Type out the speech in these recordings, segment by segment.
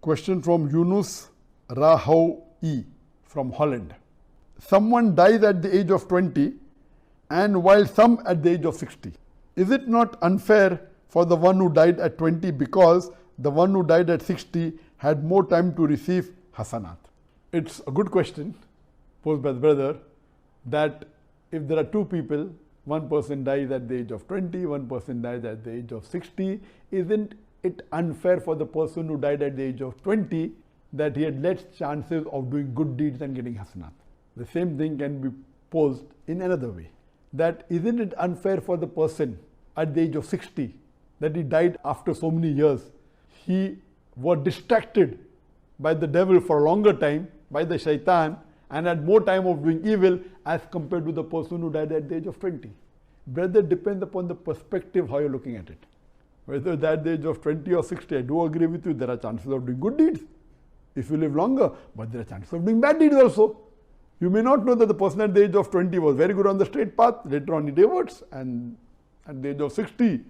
Question from Yunus Rahou from Holland. Someone dies at the age of 20 and while some at the age of 60. Is it not unfair for the one who died at 20 because the one who died at 60 had more time to receive hasanat? It's a good question posed by the brother, that if there are two people, one person dies at the age of 20, one person dies at the age of 60, isn't it unfair for the person who died at the age of 20 that he had less chances of doing good deeds and getting hasanat? The same thing can be posed in another way, that isn't it unfair for the person at the age of 60 that he died after so many years? He was distracted by the devil for a longer time, by the shaitan, and had more time of doing evil as compared to the person who died at the age of 20. Brother, depends upon the perspective how you're looking at it. Whether it's at the age of 20 or 60, I do agree with you, there are chances of doing good deeds if you live longer, but there are chances of doing bad deeds also. You may not know that the person at the age of 20 was very good on the straight path, later on he diverts, and at the age of 60,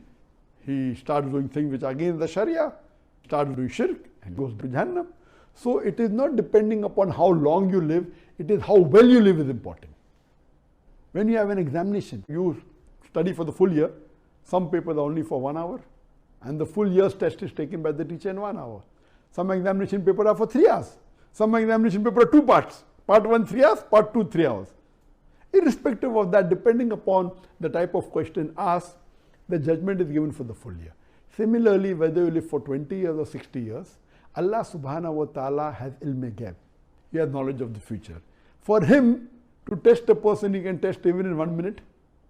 he starts doing things which are against the Sharia, starts doing shirk and goes to Jahannam. So it is not depending upon how long you live, it is how well you live is important. When you have an examination, you study for the full year, some papers are only for 1 hour, and the full year's test is taken by the teacher in 1 hour. Some examination papers are for 3 hours. Some examination papers are 2 parts. Part 1, 3 hours, part 2, 3 hours. Irrespective of that, depending upon the type of question asked, the judgment is given for the full year. Similarly, whether you live for 20 years or 60 years, Allah subhanahu wa ta'ala has ilm ghaib. He has knowledge of the future. For him to test a person, he can test even in 1 minute.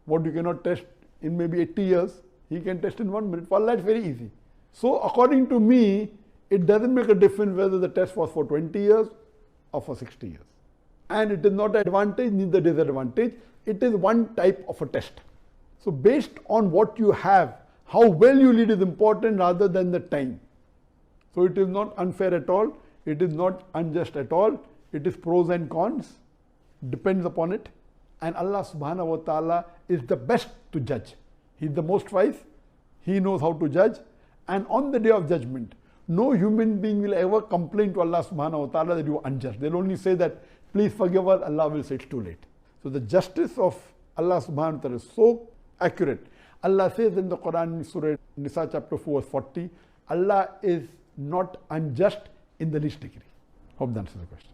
What you cannot test in maybe 80 years, he can test in 1 minute. For Allah, it's very easy. So according to me, it doesn't make a difference whether the test was for 20 years or for 60 years. And it is not an advantage, neither disadvantage. It is one type of a test. So based on what you have, how well you lead is important rather than the time. So it is not unfair at all. It is not unjust at all. It is pros and cons. Depends upon it. And Allah subhanahu wa ta'ala is the best to judge. He is the most wise. He knows how to judge. And on the day of judgment, no human being will ever complain to Allah subhanahu wa ta'ala that you are unjust. They'll only say that, please forgive us. Allah will say it's too late. So the justice of Allah subhanahu wa ta'ala is so accurate. Allah says in the Quran, in Surah Nisa chapter 4 verse 40, Allah is not unjust in the least degree. Hope that answers the question.